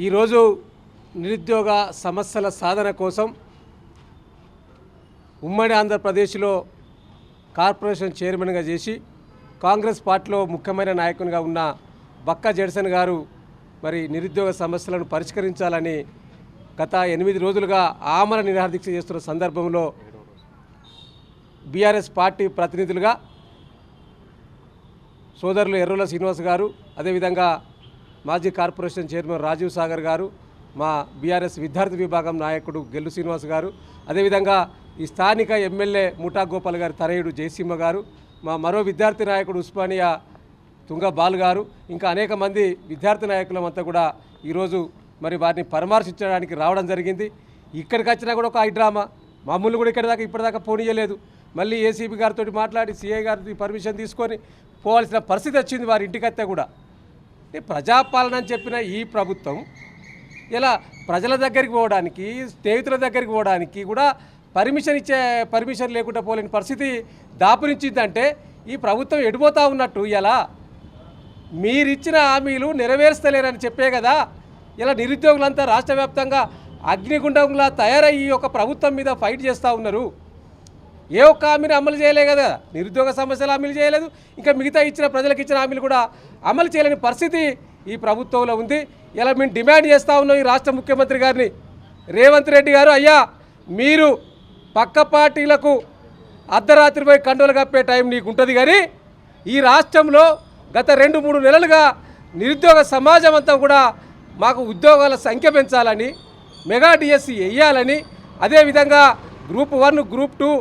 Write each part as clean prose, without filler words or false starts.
ఈరోజు నిరుద్యోగ సమస్యల సాధన కోసం ఉమ్మడి ఆంధ్రప్రదేశ్లో కార్పొరేషన్ చైర్మన్గా చేసి కాంగ్రెస్ పార్టీలో ముఖ్యమైన నాయకునిగా ఉన్న బక్కా జడ్సన్ గారు మరి నిరుద్యోగ సమస్యలను పరిష్కరించాలని గత 8 రోజులుగా ఆమరణ నిరాహార దీక్ష చేస్తున్న సందర్భంలో బీఆర్ఎస్ పార్టీ ప్రతినిధులుగా సోదరులు ఎర్రోల శ్రీనివాస్ గారు, అదేవిధంగా మాజీ కార్పొరేషన్ చైర్మన్ రాజీవ్ సాగర్ గారు, మా బీఆర్ఎస్ విద్యార్థి విభాగం నాయకుడు గెల్లు శ్రీనివాస్ గారు, అదేవిధంగా ఈ స్థానిక ఎమ్మెల్యే ముఠా గోపాల్ గారి తనయుడు జయసింహ గారు, మా మరో విద్యార్థి నాయకుడు ఉస్మానియా తుంగ బాల్ గారు, ఇంకా అనేక మంది విద్యార్థి నాయకులమంతా కూడా ఈరోజు మరి వారిని పరామర్శించడానికి రావడం జరిగింది. ఇక్కడికి వచ్చినా కూడా ఒక డ్రామా, మామూలు కూడా ఇప్పటిదాకా పోనీయలేదు. మళ్ళీ ఏసీబీ గారితో మాట్లాడి సిఐ గారి పర్మిషన్ తీసుకొని పోవాల్సిన పరిస్థితి వచ్చింది వారి ఇంటికత్తే కూడా. ప్రజాపాలన అని చెప్పిన ఈ ప్రభుత్వం ఇలా ప్రజల దగ్గరికి పోవడానికి, స్నేహితుల దగ్గరికి పోవడానికి కూడా పర్మిషన్ లేకుండా పోలేని పరిస్థితి దాపురించిందంటే ఈ ప్రభుత్వం ఎడిపోతూ ఉన్నట్టు. ఇలా మీరిచ్చిన హామీలు నెరవేర్స్తలేరని చెప్పే కదా ఇలా నిరుద్యోగులంతా రాష్ట్ర వ్యాప్తంగా అగ్నిగుండంలా తయారయ్యి ఒక ప్రభుత్వం మీద ఫైట్ చేస్తూ ఉన్నారు. ఏ ఒక్క హామీని అమలు చేయలే కదా, నిరుద్యోగ సమస్యలు అమలు చేయలేదు, ఇంకా మిగతా ప్రజలకు ఇచ్చిన హామీలు కూడా అమలు చేయలేని పరిస్థితి ఈ ప్రభుత్వంలో ఉంది. ఇలా మేము డిమాండ్ చేస్తూ ఉన్నాం ఈ రాష్ట్ర ముఖ్యమంత్రి గారిని, రేవంత్ రెడ్డి గారు, అయ్యా మీరు పక్క పార్టీలకు అర్ధరాత్రి పోయి కండోలు కప్పే టైం నీకు ఉంటుంది, కానీ ఈ రాష్ట్రంలో గత 2-3 నెలలుగా నిరుద్యోగ సమాజం అంతా కూడా మాకు ఉద్యోగాల సంఖ్య పెంచాలని, మెగా డిఎస్సి వేయాలని, అదేవిధంగా గ్రూప్ 1, గ్రూప్ 2,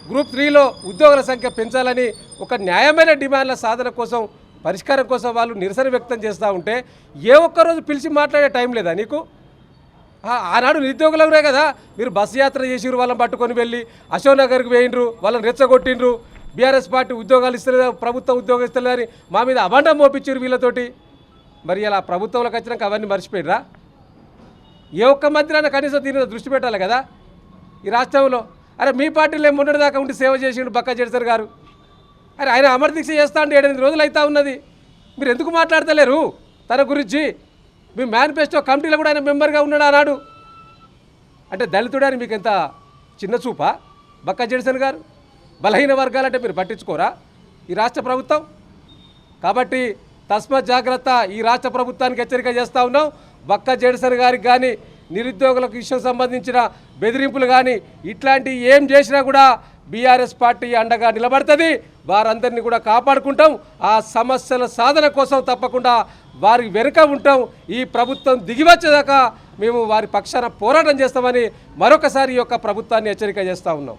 గ్రూప్ 3లో ఉద్యోగుల సంఖ్య పెంచాలని ఒక న్యాయమైన డిమాండ్ల సాధన కోసం, పరిష్కారం కోసం వాళ్ళు నిరసన వ్యక్తం చేస్తూ ఉంటే ఏ ఒక్కరోజు పిలిచి మాట్లాడే టైం లేదా నీకు? ఆనాడు నిరుద్యోగులనే కదా మీరు బస్సు యాత్ర చేసిరు, వాళ్ళని పట్టుకొని వెళ్ళి అశోక్ నగర్కి వేయిండ్రు, వాళ్ళని రెచ్చగొట్టిండ్రు. బీఆర్ఎస్ పార్టీ ఉద్యోగాలు ఇస్తలేదు, ప్రభుత్వం ఉద్యోగం ఇస్తలేదని మా మీద అబండం మోపించారు వీళ్ళతోటి. మరి ఇలా ప్రభుత్వంలోకి వచ్చినాక అవన్నీ మర్చిపోయినరా? ఏ ఒక్క మంత్రి అయినా కనీసం దీని మీద దృష్టి పెట్టాలి కదా ఈ రాష్ట్రంలో. అరే మీ పార్టీలో మొన్నటి దాకా ఉండి సేవ చేసిండు బక్కా జడ్సన్ గారు. అరే ఆయన అమరదీక్ష చేస్తా అంటే 7-8 రోజులు అవుతా ఉన్నది. మీరు ఎందుకు మాట్లాడతలేరు తన గురించి? మీ మేనిఫెస్టో కమిటీలో కూడా ఆయన మెంబర్గా ఉన్నాడు ఆనాడు. అంటే దళితుడని మీకు ఎంత చిన్న చూపా బక్కా జడ్సన్ గారు? బలహీన వర్గాలంటే మీరు పట్టించుకోరా ఈ రాష్ట్ర ప్రభుత్వం? కాబట్టి తస్మాత్ జాగ్రత్త, ఈ రాష్ట్ర ప్రభుత్వానికి హెచ్చరిక చేస్తూ ఉన్నాం. బక్కా జడ్సన్ గారికి కానీ, నిరుద్యోగులకు విషయం సంబంధించిన బెదిరింపులు కానీ ఇట్లాంటివి ఏం చేసినా కూడా బీఆర్ఎస్ పార్టీ అండగా నిలబడుతుంది. వారందరినీ కూడా కాపాడుకుంటాం. ఆ సమస్యల సాధన కోసం తప్పకుండా వారి వెనుక ఉంటాం. ఈ ప్రభుత్వం దిగివచ్చేదాకా మేము వారి పక్షాన పోరాటం చేస్తామని మరొకసారి ఈ యొక్క ప్రభుత్వాన్ని హెచ్చరిక చేస్తూ ఉన్నాం.